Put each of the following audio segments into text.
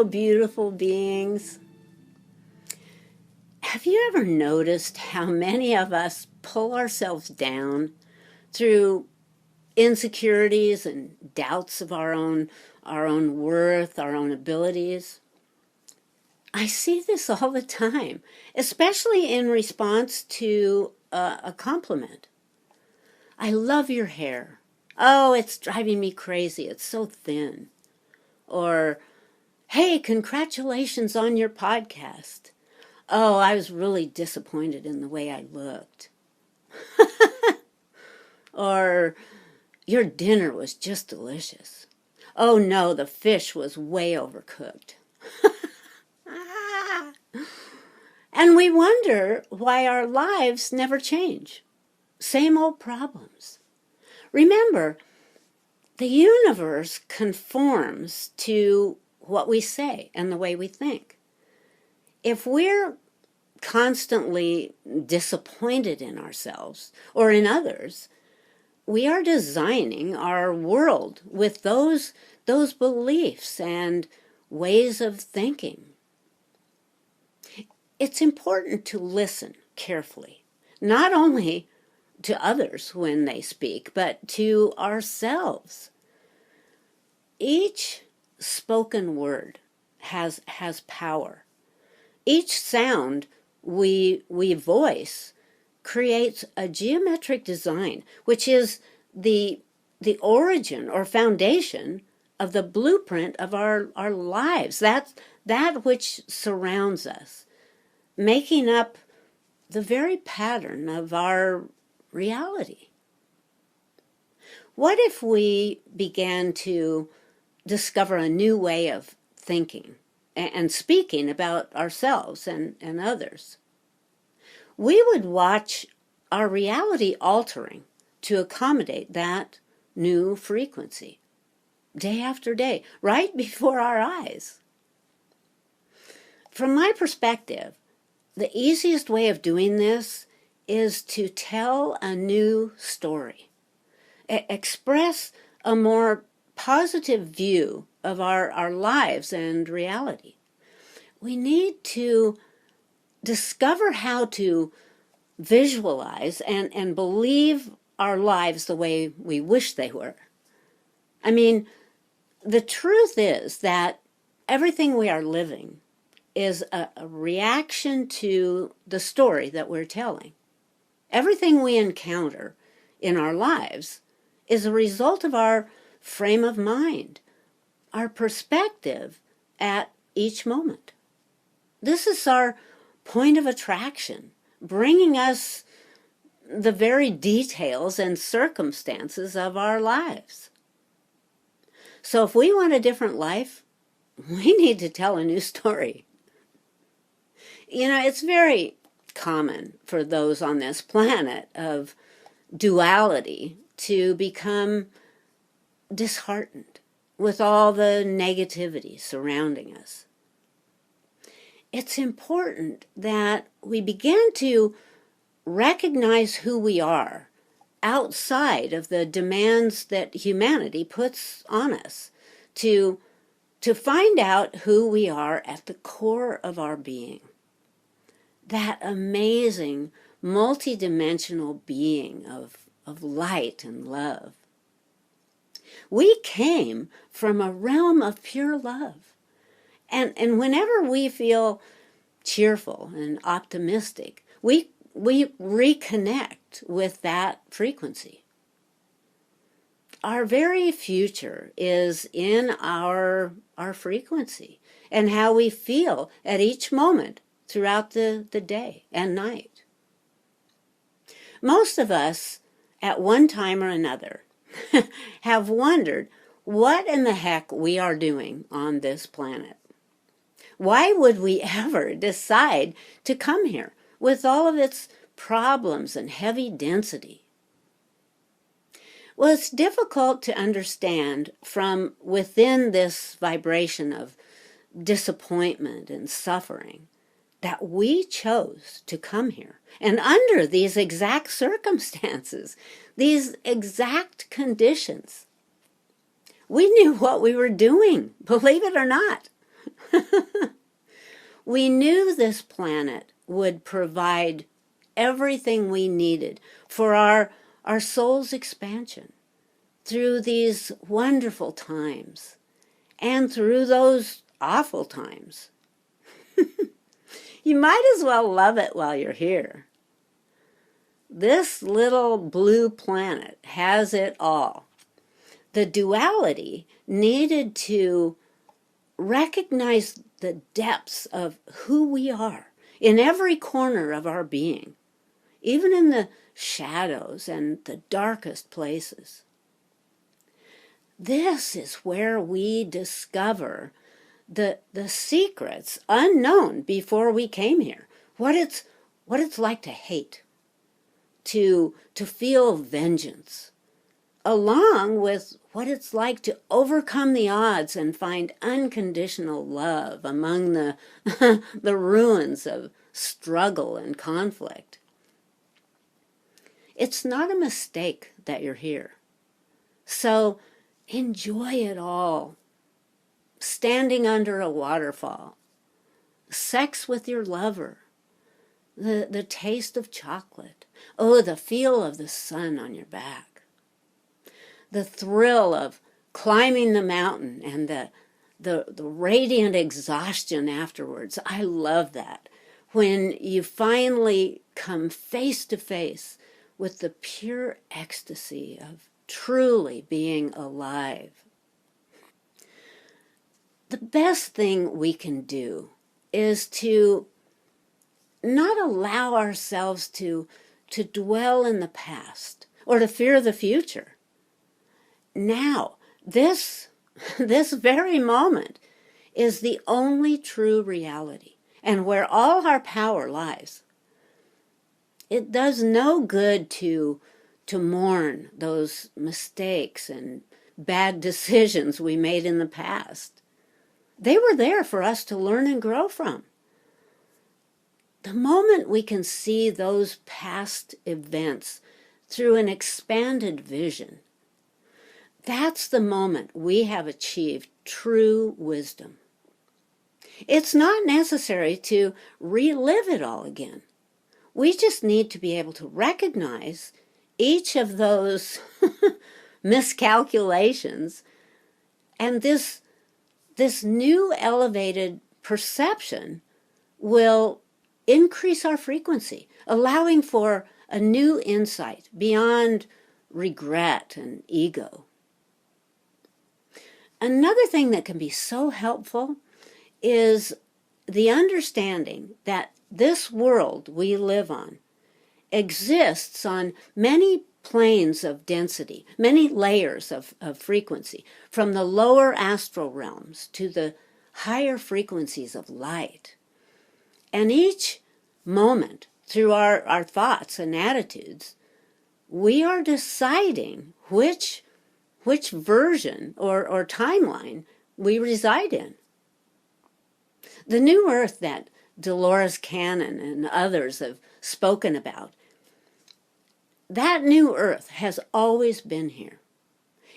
beautiful beings. Have you ever noticed how many of us pull ourselves down through insecurities and doubts of our own worth, our own abilities? I see this all the time, especially in response to a compliment. I love your hair. Oh, it's driving me crazy. It's so thin. Or, hey, congratulations on your podcast. Oh, I was really disappointed in the way I looked. Or, your dinner was just delicious. Oh no, the fish was way overcooked. And we wonder why our lives never change. Same old problems. Remember, the universe conforms to what we say and the way we think. If we're constantly disappointed in ourselves or in others, we are designing our world with those beliefs and ways of thinking. It's important to listen carefully, not only to others when they speak, but to ourselves. Each spoken word has power. Each sound we voice creates a geometric design, which is the origin or foundation of the blueprint of our lives. That's that which surrounds us, making up the very pattern of our reality. What if we began to discover a new way of thinking and speaking about ourselves and others? We would watch our reality altering to accommodate that new frequency, day after day, right before our eyes. From my perspective, the easiest way of doing this is to tell a new story, express a more positive view of our lives and reality. We need to discover how to visualize and believe our lives the way we wish they were. I mean, the truth is that everything we are living is a reaction to the story that we're telling. Everything we encounter in our lives is a result of our frame of mind, our perspective at each moment. This is our point of attraction, bringing us the very details and circumstances of our lives. So if we want a different life, we need to tell a new story. You know, it's very common for those on this planet of duality to become disheartened with all the negativity surrounding us. It's important that we begin to recognize who we are outside of the demands that humanity puts on us, to find out who we are at the core of our being. That amazing, multidimensional being of light and love. We came from a realm of pure love. And whenever we feel cheerful and optimistic, we reconnect with that frequency. Our very future is in our frequency and how we feel at each moment throughout the day and night. Most of us, at one time or another, have wondered what in the heck we are doing on this planet. Why would we ever decide to come here with all of its problems and heavy density? Well, it's difficult to understand from within this vibration of disappointment and suffering that we chose to come here. And under these exact circumstances, these exact conditions, we knew what we were doing, believe it or not. We knew this planet would provide everything we needed for our soul's expansion through these wonderful times and through those awful times. You might as well love it while you're here. This little blue planet has it all. The duality needed to recognize the depths of who we are in every corner of our being, even in the shadows and the darkest places. This is where we discover the secrets unknown before we came here. What it's like to hate, to feel vengeance, along with what it's like to overcome the odds and find unconditional love among the the ruins of struggle and conflict. It's not a mistake that you're here. So enjoy it all. Standing under a waterfall, sex with your lover, the taste of chocolate, oh, the feel of the sun on your back, the thrill of climbing the mountain and the radiant exhaustion afterwards. I love that. When you finally come face to face with the pure ecstasy of truly being alive. The best thing we can do is to not allow ourselves to dwell in the past or to fear the future. Now, this very moment is the only true reality and where all our power lies. It does no good to mourn those mistakes and bad decisions we made in the past. They were there for us to learn and grow from. The moment we can see those past events through an expanded vision, that's the moment we have achieved true wisdom. It's not necessary to relive it all again. We just need to be able to recognize each of those miscalculations, and this new elevated perception will increase our frequency, allowing for a new insight beyond regret and ego. Another thing that can be so helpful is the understanding that this world we live on exists on many planes of density, many layers of frequency, from the lower astral realms to the higher frequencies of light. And each moment, through our thoughts and attitudes, we are deciding which version or timeline we reside in. The new earth that Dolores Cannon and others have spoken about, that new earth has always been here.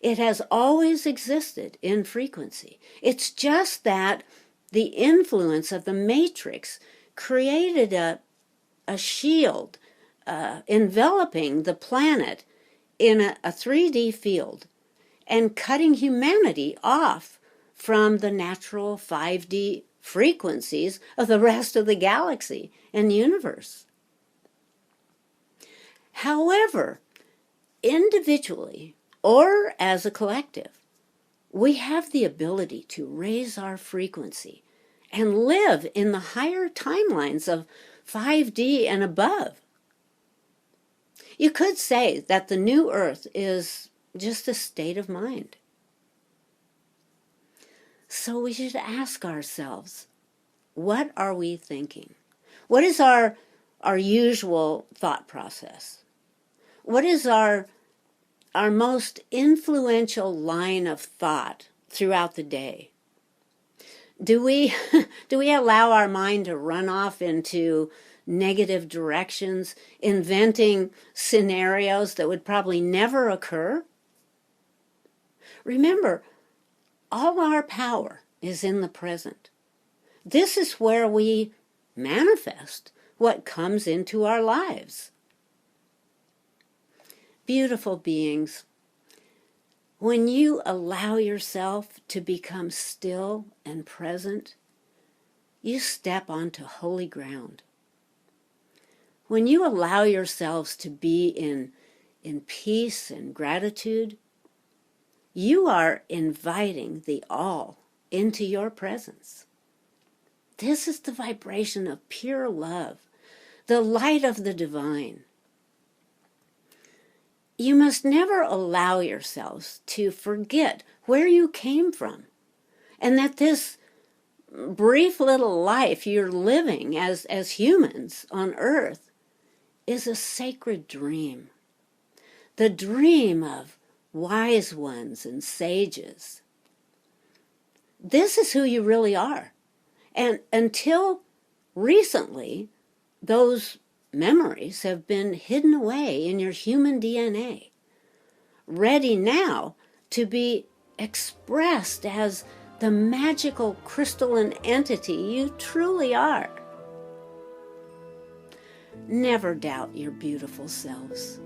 It has always existed in frequency. It's just that the influence of the matrix created a shield enveloping the planet in a 3D field and cutting humanity off from the natural 5D frequencies of the rest of the galaxy and universe. However, individually or as a collective, we have the ability to raise our frequency and live in the higher timelines of 5D and above. You could say that the new earth is just a state of mind. So we should ask ourselves, what are we thinking? What is our usual thought process? What is our most influential line of thought throughout the day? Do we allow our mind to run off into negative directions, inventing scenarios that would probably never occur? Remember, all our power is in the present. This is where we manifest what comes into our lives. Beautiful beings, when you allow yourself to become still and present, you step onto holy ground. When you allow yourselves to be in peace and gratitude, you are inviting the all into your presence. This is the vibration of pure love, the light of the divine. You must never allow yourselves to forget where you came from, and that this brief little life you're living as humans on earth is a sacred dream. The dream of wise ones and sages. This is who you really are. And until recently, those memories have been hidden away in your human DNA, ready now to be expressed as the magical crystalline entity you truly are. Never doubt your beautiful selves.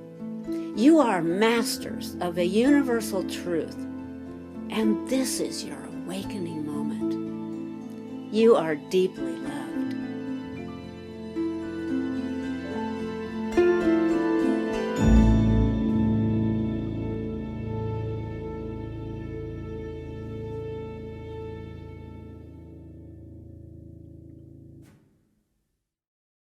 You are masters of a universal truth, and this is your awakening moment. You are deeply loved.